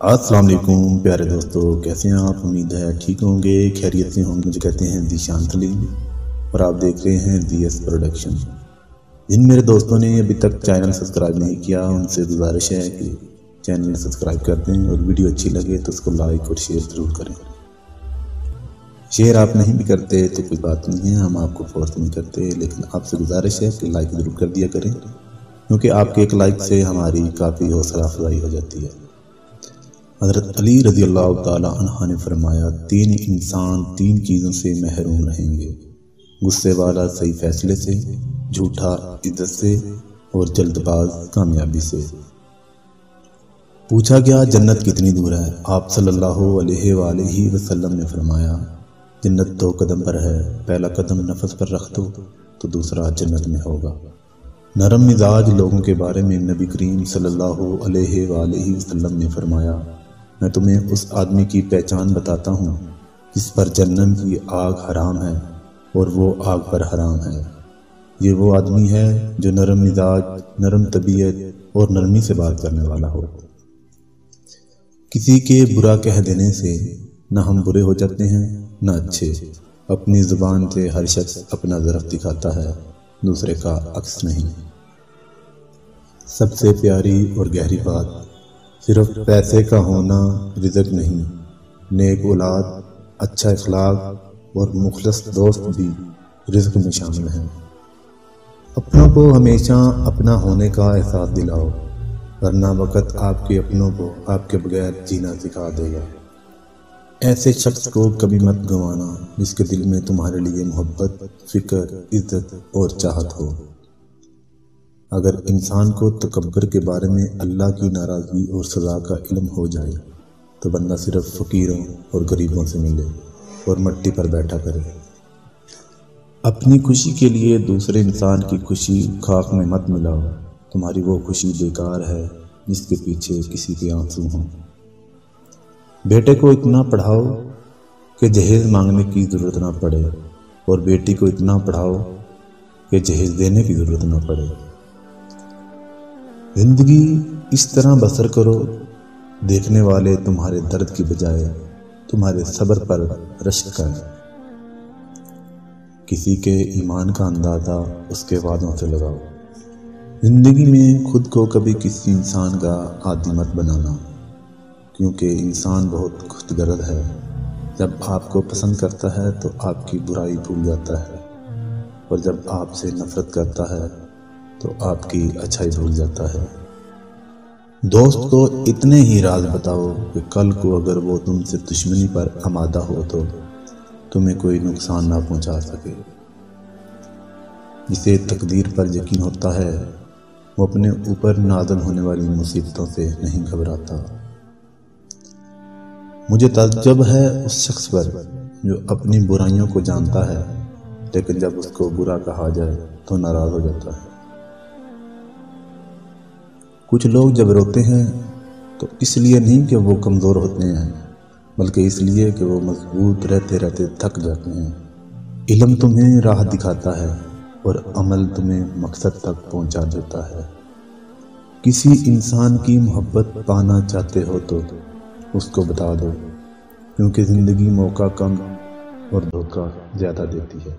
السلام علیکم پیارے دوستو، کیسے ہیں آپ؟ امید ہے ٹھیک ہوں گے، خیریت سے ہوں گے۔ مجھے کہتے ہیں ذیشان سلیم اور آپ دیکھ رہے ہیں دی ایس پروڈکشن۔ جن میرے دوستوں نے ابھی تک چینل سبسکرائب نہیں کیا ان سے گزارش ہے کہ چینل سبسکرائب کر دیں، اور ویڈیو اچھی لگے تو اس کو لائک اور شیئر ضرور کریں۔ شیئر آپ نہیں بھی کرتے تو کوئی بات نہیں ہے، ہم آپ کو فورس نہیں کرتے، لیکن آپ سے گزارش ہے کہ لائک ضرور کر دیا کریں، کیونکہ آپ کے ایک لائک سے ہماری کافی حوصلہ افزائی ہو جاتی ہے۔ حضرت علی رضی اللہ تعالیٰ عنہ نے فرمایا، تین انسان تین چیزوں سے محروم رہیں گے: غصے والا صحیح فیصلے سے، جھوٹا عزت سے، اور جلد باز کامیابی سے۔ پوچھا گیا جنت کتنی دور ہے؟ آپ صلی اللہ علیہ وآلہ وسلم نے فرمایا، جنت 2 قدم پر ہے، پہلا قدم نفس پر رکھ دو تو دوسرا جنت میں ہوگا۔ نرم مزاج لوگوں کے بارے میں نبی کریم صلی اللہ علیہ وآلہ وسلم نے فرمایا، میں تمہیں اس آدمی کی پہچان بتاتا ہوں جس پر جہنم کی آگ حرام ہے اور وہ آگ پر حرام ہے۔ یہ وہ آدمی ہے جو نرم مزاج، نرم طبیعت اور نرمی سے بات کرنے والا ہو۔ کسی کے برا کہہ دینے سے نہ ہم برے ہو جاتے ہیں نہ اچھے۔ اپنی زبان سے ہر شخص اپنا ظرف دکھاتا ہے، دوسرے کا عکس نہیں۔ سب سے پیاری اور گہری بات، صرف پیسے کا ہونا رزق نہیں، نیک اولاد، اچھا اخلاق اور مخلص دوست بھی رزق میں شامل ہیں۔ اپنوں کو ہمیشہ اپنا ہونے کا احساس دلاؤ، ورنہ وقت آپ کے اپنوں کو آپ کے بغیر جینا سکھا دے گا۔ ایسے شخص کو کبھی مت گنوانا جس کے دل میں تمہارے لیے محبت، فکر، عزت اور چاہت ہو۔ اگر انسان کو تکبر کے بارے میں اللہ کی ناراضگی اور سزا کا علم ہو جائے تو بندہ صرف فقیروں اور غریبوں سے ملے اور مٹی پر بیٹھا کرے۔ اپنی خوشی کے لیے دوسرے انسان کی خوشی خاک میں مت ملاؤ، تمہاری وہ خوشی بیکار ہے جس کے پیچھے کسی کے آنسو ہوں۔ بیٹے کو اتنا پڑھاؤ کہ جہیز مانگنے کی ضرورت نہ پڑے، اور بیٹی کو اتنا پڑھاؤ کہ جہیز دینے کی ضرورت نہ پڑے۔ زندگی اس طرح بسر کرو دیکھنے والے تمہارے درد کی بجائے تمہارے صبر پر رشک کریں۔ کسی کے ایمان کا اندازہ اس کے وعدوں سے لگاؤ۔ زندگی میں خود کو کبھی کسی انسان کا عادی مت بنانا، کیونکہ انسان بہت خود غرض ہے۔ جب آپ کو پسند کرتا ہے تو آپ کی برائی بھول جاتا ہے، اور جب آپ سے نفرت کرتا ہے تو آپ کی اچھائی بھول جاتا ہے۔ دوست کو اتنے ہی راز بتاؤ کہ کل کو اگر وہ تم سے دشمنی پر آمادہ ہو تو تمہیں کوئی نقصان نہ پہنچا سکے۔ جسے تقدیر پر یقین ہوتا ہے وہ اپنے اوپر نازل ہونے والی مصیبتوں سے نہیں گھبراتا۔ مجھے تعجب ہے اس شخص پر جو اپنی برائیوں کو جانتا ہے لیکن جب اس کو برا کہا جائے تو ناراض ہو جاتا ہے۔ کچھ لوگ جب روتے ہیں تو اس لیے نہیں کہ وہ کمزور ہوتے ہیں، بلکہ اس لیے کہ وہ مضبوط رہتے رہتے تھک جاتے ہیں۔ علم تمہیں راہ دکھاتا ہے اور عمل تمہیں مقصد تک پہنچا دیتا ہے۔ کسی انسان کی محبت پانا چاہتے ہو تو اس کو بتا دو، کیونکہ زندگی موقع کم اور دھوکہ زیادہ دیتی ہے۔